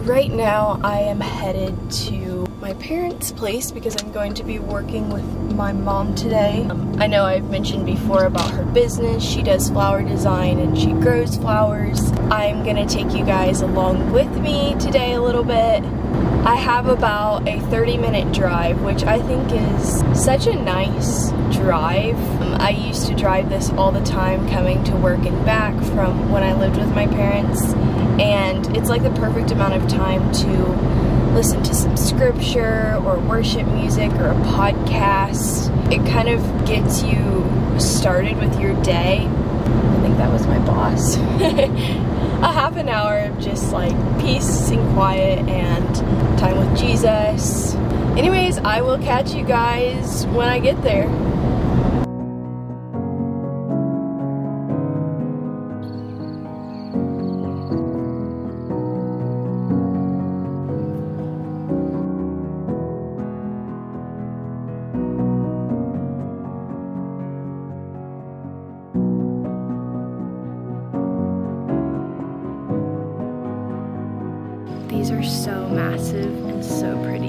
Right now I am headed to my parents' place because I'm going to be working with my mom today. I know I've mentioned before about her business. She does flower design and she grows flowers. I'm gonna take you guys along with me today a little bit. I have about a 30-minute drive, which I think is such a nice drive. I used to drive this all the time coming to work and back from when I lived with my parents, and it's like the perfect amount of time to listen to some scripture or worship music or a podcast. It kind of gets you started with your day. I think that was my boss. A half an hour of just like peace and quiet and time with Jesus. Anyways, I will catch you guys when I get there. These are so massive and so pretty.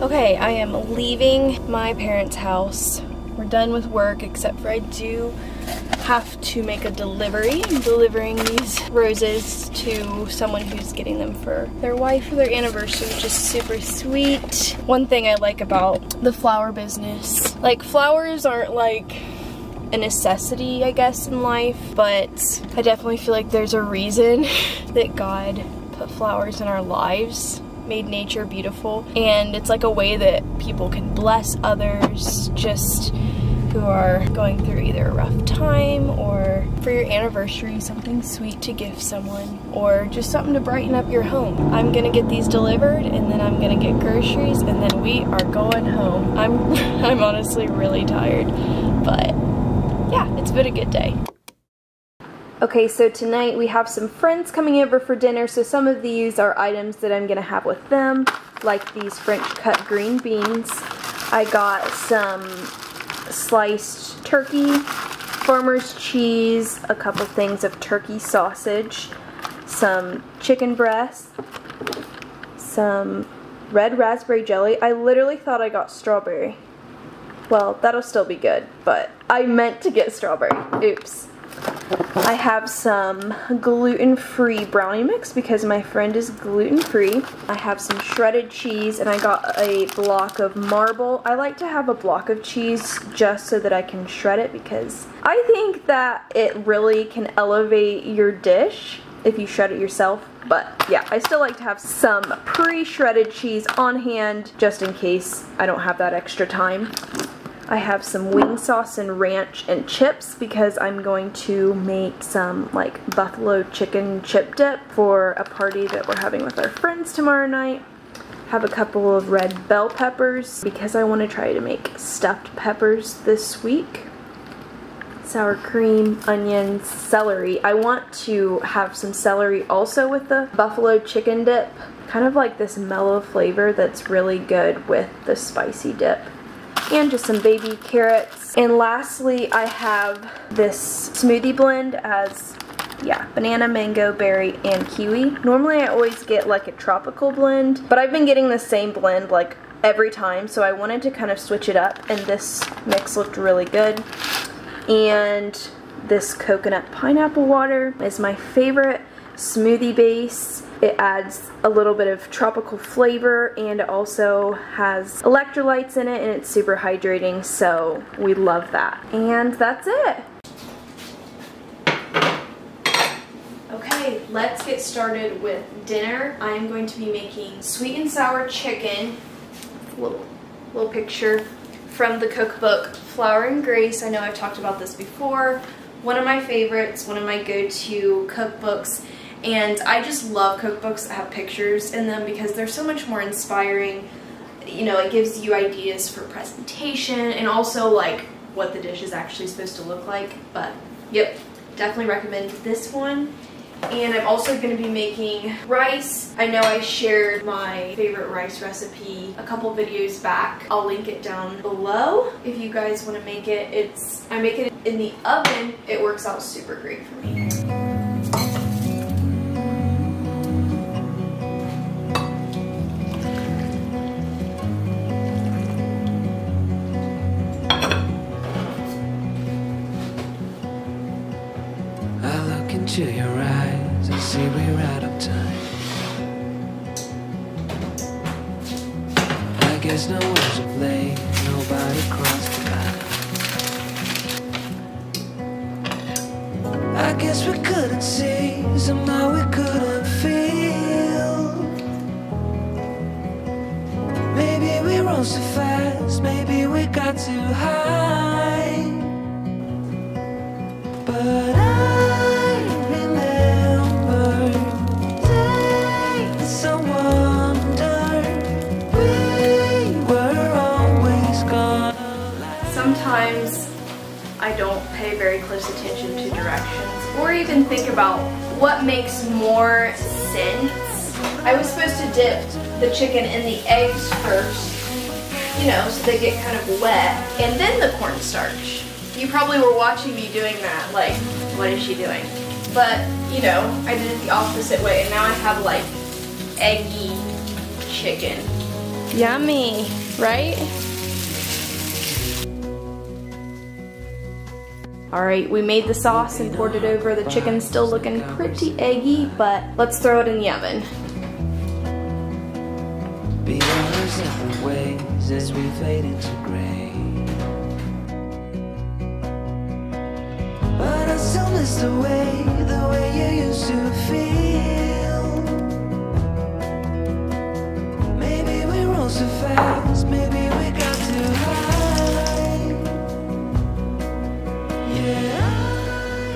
Okay, I am leaving my parents' house. We're done with work, except for I do have to make a delivery. I'm delivering these roses to someone who's getting them for their wife for their anniversary, which is super sweet. One thing I like about the flower business, like flowers aren't like a necessity, I guess, in life, but I definitely feel like there's a reason that God put flowers in our lives, made nature beautiful, and it's like a way that people can bless others just who are going through either a rough time, or for your anniversary, something sweet to gift someone, or just something to brighten up your home. I'm gonna get these delivered, and then I'm gonna get groceries, and then we are going home. I'm honestly really tired, but yeah, it's been a good day. Okay, so tonight we have some friends coming over for dinner, so some of these are items that I'm gonna have with them, like these French cut green beans. I got some sliced turkey, farmer's cheese, a couple things of turkey sausage, some chicken breast, some red raspberry jelly. I literally thought I got strawberry. Well, that'll still be good, but I meant to get strawberry. Oops. I have some gluten-free brownie mix because my friend is gluten-free. I have some shredded cheese, and I got a block of marble. I like to have a block of cheese just so that I can shred it, because I think that it really can elevate your dish if you shred it yourself. But yeah, I still like to have some pre-shredded cheese on hand just in case I don't have that extra time. I have some wing sauce and ranch and chips because I'm going to make some like buffalo chicken chip dip for a party that we're having with our friends tomorrow night. Have a couple of red bell peppers because I want to try to make stuffed peppers this week. Sour cream, onions, celery. I want to have some celery also with the buffalo chicken dip. Kind of like this mellow flavor that's really good with the spicy dip. And just some baby carrots. And lastly, I have this smoothie blend as, yeah, banana, mango, berry, and kiwi. Normally I always get like a tropical blend, but I've been getting the same blend like every time, so I wanted to kind of switch it up, and this mix looked really good. And this coconut pineapple water is my favorite smoothie base. It adds a little bit of tropical flavor and also has electrolytes in it, and it's super hydrating, so we love that. And that's it. Okay, let's get started with dinner. I am going to be making sweet and sour chicken. Little picture from the cookbook Flour and Grace. I know I've talked about this before. One of my favorites, one of my go-to cookbooks. And I just love cookbooks that have pictures in them because they're so much more inspiring. You know, it gives you ideas for presentation and also like what the dish is actually supposed to look like. But yep, definitely recommend this one. And I'm also going to be making rice. I know I shared my favorite rice recipe a couple videos back. I'll link it down below if you guys want to make it. I make it in the oven. It works out super great for me. Into your eyes, I see we're out of time. I guess no words of blame, nobody crossed the line. I guess we couldn't see, somehow we couldn't feel. Maybe we rose too fast, maybe we got too high. But sometimes I don't pay very close attention to directions or even think about what makes more sense. I was supposed to dip the chicken in the eggs first, you know, so they get kind of wet, and then the cornstarch. You probably were watching me doing that, like, what is she doing? But, you know, I did it the opposite way, and now I have like eggy chicken. Yummy, right? Alright, we made the sauce and poured it over. The chicken's still looking pretty eggy, but let's throw it in the oven. Beyond our separate ways as we fade into gray. But I still miss the way you used to feel. Maybe we rose too fast, maybe we got too high.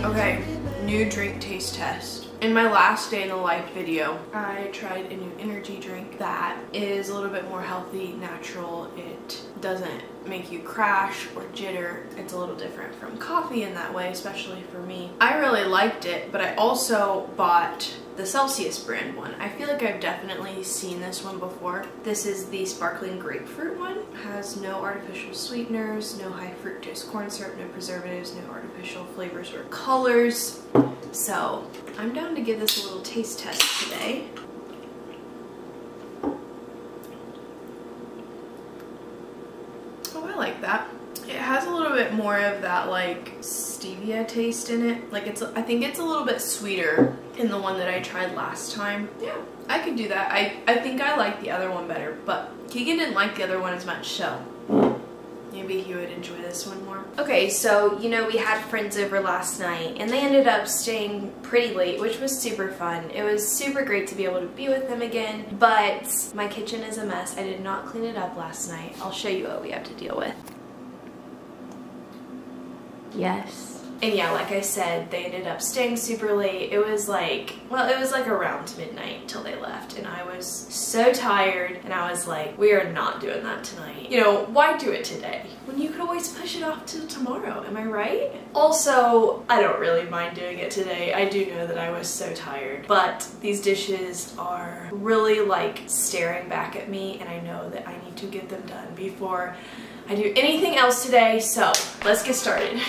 Okay, new drink taste test. In my last day in the life video, I tried a new energy drink that is a little bit more healthy, natural. It doesn't make you crash or jitter. It's a little different from coffee in that way, especially for me. I really liked it, but I also bought the Celsius brand one. I feel like I've definitely seen this one before. This is the sparkling grapefruit one. It has no artificial sweeteners, no high fructose corn syrup, no preservatives, no artificial flavors or colors. So I'm down to give this a little taste test today. Oh, I like that. It has a little bit more of that like stevia taste in it. Like I think it's a little bit sweeter in the one that I tried last time. Yeah, I could do that. I think I like the other one better, but Keegan didn't like the other one as much, so maybe he would enjoy this one more. Okay, so you know we had friends over last night and they ended up staying pretty late, which was super fun. It was super great to be able to be with them again, but my kitchen is a mess. I did not clean it up last night. I'll show you what we have to deal with. Yes. And yeah, like I said, they ended up staying super late. It was like, well, it was like around midnight till they left, and I was so tired, and I was like, we are not doing that tonight. You know, why do it today when you could always push it off till tomorrow, am I right? Also, I don't really mind doing it today. I do know that I was so tired, but these dishes are really like staring back at me, and I know that I need to get them done before I do anything else today, so let's get started.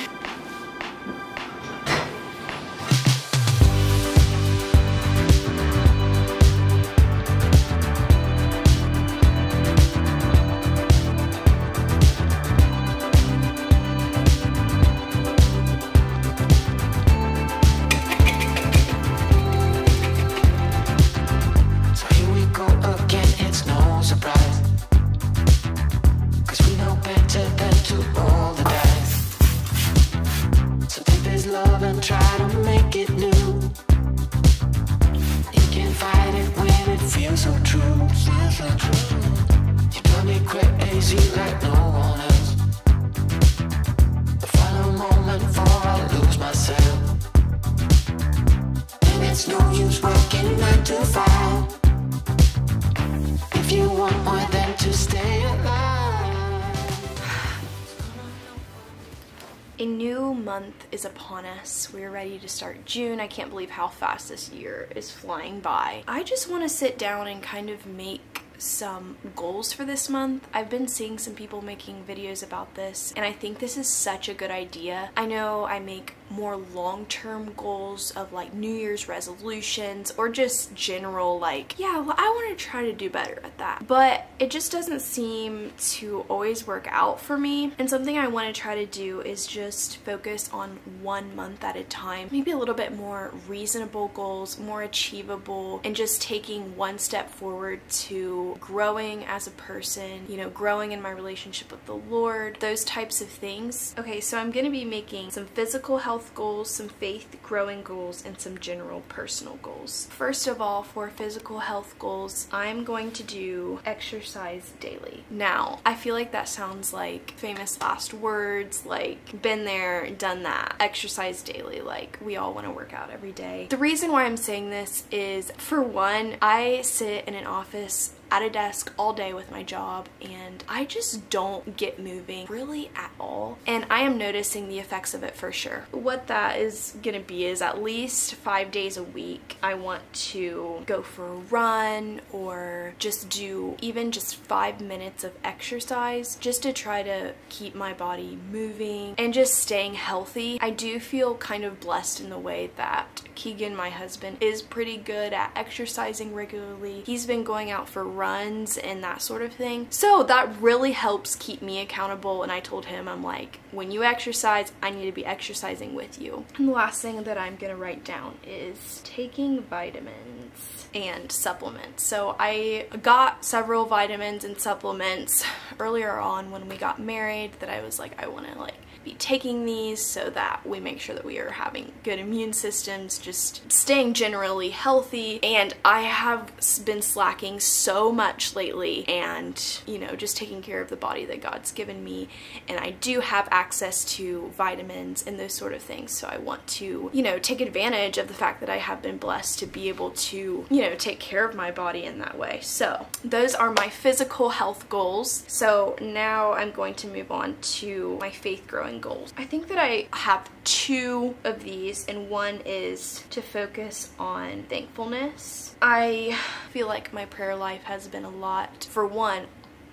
A new month is upon us. We're ready to start June. I can't believe how fast this year is flying by. I just want to sit down and kind of make some goals for this month. I've been seeing some people making videos about this, and I think this is such a good idea. I know I make more long-term goals of like New Year's resolutions or just general like, yeah, well, I want to try to do better at that. But it just doesn't seem to always work out for me. And something I want to try to do is just focus on 1 month at a time. Maybe a little bit more reasonable goals, more achievable, and just taking one step forward to growing as a person, you know, growing in my relationship with the Lord, those types of things. Okay, so I'm going to be making some physical health goals, some faith growing goals, and some general personal goals. First of all, for physical health goals, I'm going to do exercise daily. Now, I feel like that sounds like famous last words, like been there, done that. Exercise daily, like we all want to work out every day. The reason why I'm saying this is, for one, I sit in an office at a desk all day with my job, and I just don't get moving really at all, and I am noticing the effects of it for sure. What that is gonna be is at least 5 days a week I want to go for a run or just do even just 5 minutes of exercise just to try to keep my body moving and just staying healthy. I do feel kind of blessed in the way that Keegan, my husband, is pretty good at exercising regularly. He's been going out for runs and that sort of thing, so that really helps keep me accountable. And I told him, I'm like, when you exercise, I need to be exercising with you. And the last thing that I'm gonna write down is taking vitamins and supplements. So I got several vitamins and supplements earlier on when we got married that I was like, I want to like be taking these so that we make sure that we are having good immune systems, just staying generally healthy. And I have been slacking so much lately, and you know, just taking care of the body that God's given me. And I do have access to vitamins and those sort of things, so I want to, you know, take advantage of the fact that I have been blessed to be able to, you know, take care of my body in that way. So those are my physical health goals. So now I'm going to move on to my faith growing goals. I think that I have 2 of these, and one is to focus on thankfulness. I feel like my prayer life has been a lot, for one,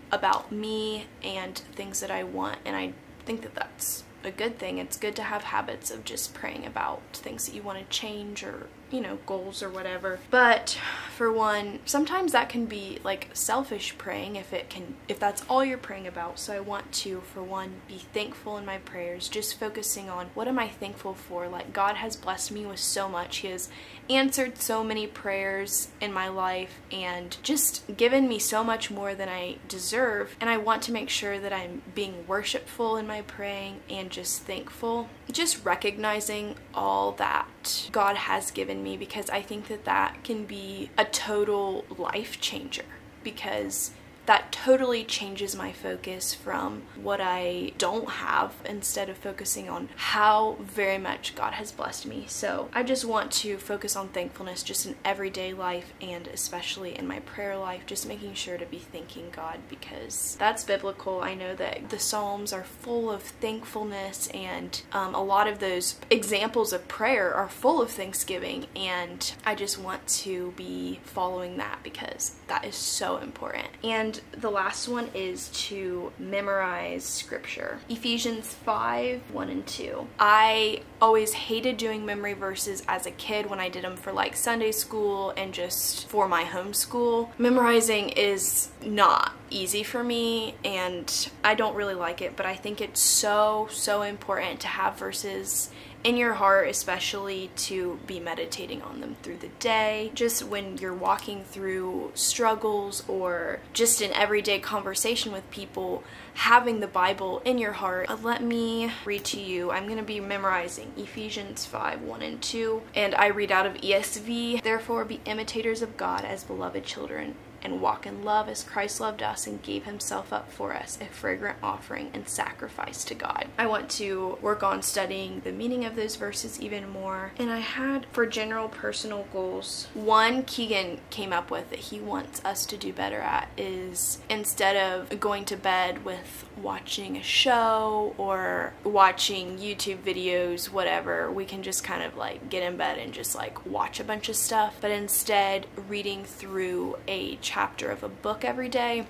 about me and things that I want, and I think that that's a good thing. It's good to have habits of just praying about things that you want to change, or you know, goals or whatever. But for one, sometimes that can be like selfish praying if that's all you're praying about. So I want to, for one, be thankful in my prayers, just focusing on what am I thankful for. Like, God has blessed me with so much. He has answered so many prayers in my life and just given me so much more than I deserve. And I want to make sure that I'm being worshipful in my praying and just thankful, just recognizing all that God has given me, because I think that that can be a total life changer, because that totally changes my focus from what I don't have, instead of focusing on how very much God has blessed me. So I just want to focus on thankfulness just in everyday life, and especially in my prayer life, just making sure to be thanking God, because that's biblical. I know that the Psalms are full of thankfulness, and a lot of those examples of prayer are full of thanksgiving, and I just want to be following that because that is so important. And the last one is to memorize scripture. Ephesians 5:1 and 2. I always hated doing memory verses as a kid when I did them for like Sunday school and just for my homeschool. Memorizing is not easy for me, and I don't really like it, but I think it's so important to have verses in your heart, especially to be meditating on them through the day. Just when you're walking through struggles or just in everyday conversation with people, having the Bible in your heart. Let me read to you. I'm going to be memorizing Ephesians 5:1 and 2, and I read out of ESV. Therefore be imitators of God as beloved children, and walk in love as Christ loved us and gave himself up for us, a fragrant offering and sacrifice to God. I want to work on studying the meaning of those verses even more. And I had, for general personal goals, one Keegan came up with that he wants us to do better at is, instead of going to bed with watching a show or watching YouTube videos, whatever, we can just kind of like get in bed and just like watch a bunch of stuff, but instead reading through a chapter of a book every day.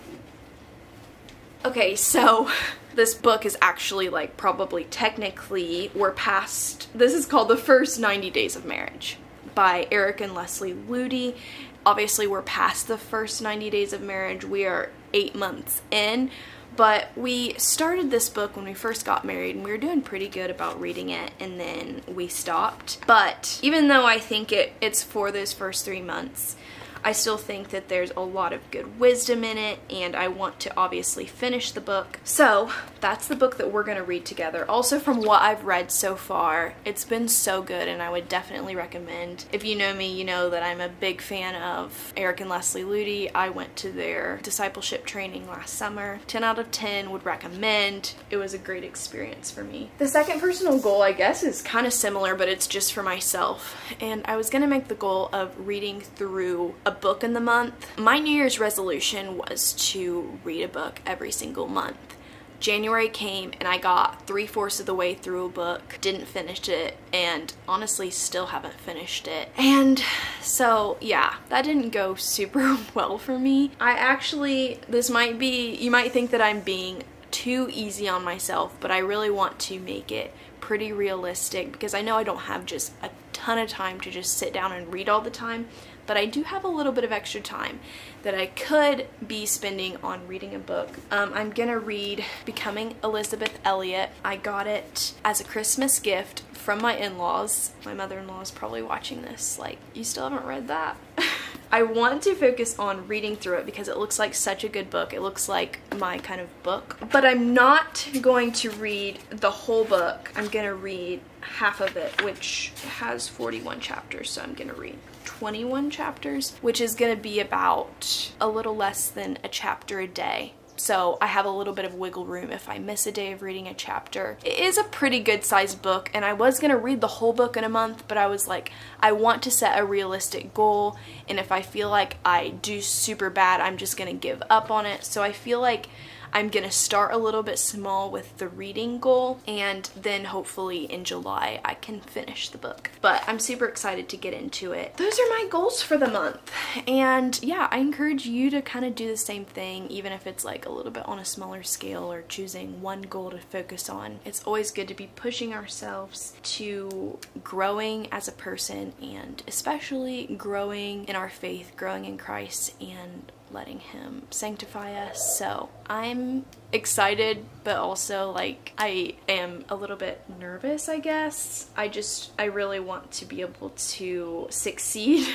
Okay, so this book is actually like probably technically we're past, this is called The First 90 Days of Marriage by Eric and Leslie Ludi. Obviously we're past the first 90 days of marriage. We are 8 months in. But we started this book when we first got married and we were doing pretty good about reading it, and then we stopped. But even though I think it's for those first 3 months, I still think that there's a lot of good wisdom in it, and I want to obviously finish the book. So that's the book that we're going to read together. Also, from what I've read so far, it's been so good, and I would definitely recommend. If you know me, you know that I'm a big fan of Eric and Leslie Ludi. I went to their discipleship training last summer. 10 out of 10 would recommend. It was a great experience for me. The second personal goal, I guess, is kind of similar, but it's just for myself. And I was going to make the goal of reading through a book in the month. My New Year's resolution was to read a book every single month. January came and I got 3/4 of the way through a book, didn't finish it, and honestly still haven't finished it. And so yeah, that didn't go super well for me. You might think that I'm being too easy on myself, but I really want to make it pretty realistic because I know I don't have just a ton of time to just sit down and read all the time, but I do have a little bit of extra time that I could be spending on reading a book. I'm gonna read Becoming Elizabeth Elliot. I got it as a Christmas gift from my in-laws. My mother-in-law is probably watching this like, you still haven't read that? I want to focus on reading through it because it looks like such a good book. It looks like my kind of book. But I'm not going to read the whole book. I'm gonna read half of it, which has 41 chapters, so I'm gonna read 21 chapters, which is gonna be about a little less than a chapter a day. So I have a little bit of wiggle room if I miss a day of reading a chapter. It is a pretty good sized book, and I was gonna read the whole book in a month, but I was like, I want to set a realistic goal, and if I feel like I do super bad, I'm just gonna give up on it. So I feel like I'm gonna start a little bit small with the reading goal, and then hopefully in July I can finish the book. But I'm super excited to get into it. Those are my goals for the month. And yeah, I encourage you to kind of do the same thing, even if it's like a little bit on a smaller scale or choosing one goal to focus on. It's always good to be pushing ourselves to growing as a person, and especially growing in our faith, growing in Christ, and letting him sanctify us. So I'm excited, but also like I am a little bit nervous, I guess. I really want to be able to succeed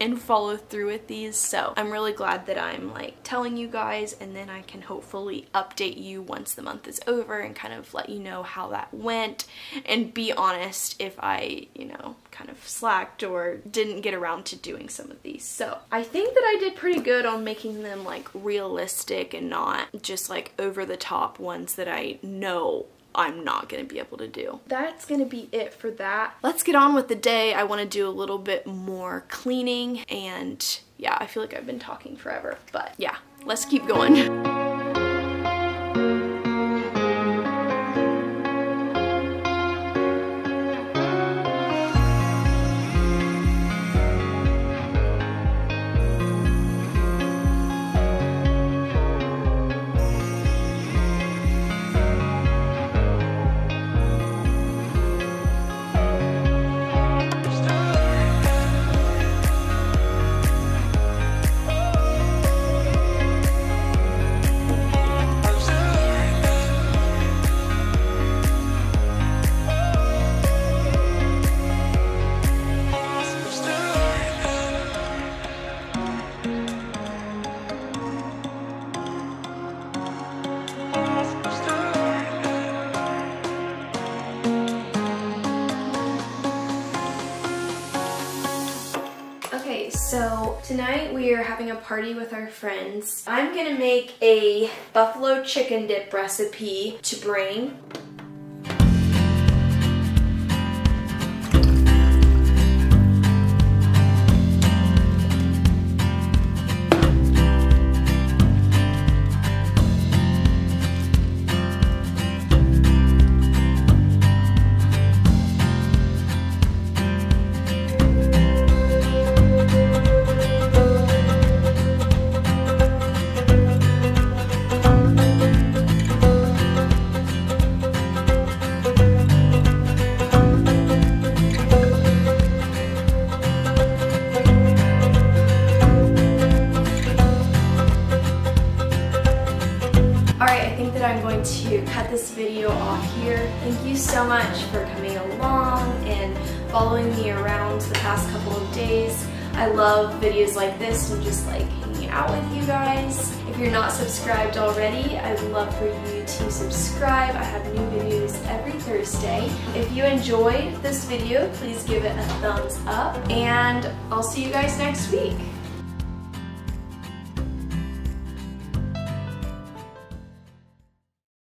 and follow through with these. So I'm really glad that I'm like telling you guys, and then I can hopefully update you once the month is over and kind of let you know how that went, and be honest if I, you know, kind of slacked or didn't get around to doing some of these. So I think that I did pretty good on making them like realistic and not just like over the top ones that I know I'm not gonna be able to do. That's gonna be it for that. Let's get on with the day. I want to do a little bit more cleaning, and yeah, I feel like I've been talking forever, but yeah, let's keep going. Tonight we are having a party with our friends. I'm gonna make a buffalo chicken dip recipe to bring. I'm going to cut this video off here. Thank you so much for coming along and following me around the past couple of days. I love videos like this and just like hanging out with you guys. If you're not subscribed already, I'd love for you to subscribe. I have new videos every Thursday. If you enjoyed this video, please give it a thumbs up, and I'll see you guys next week.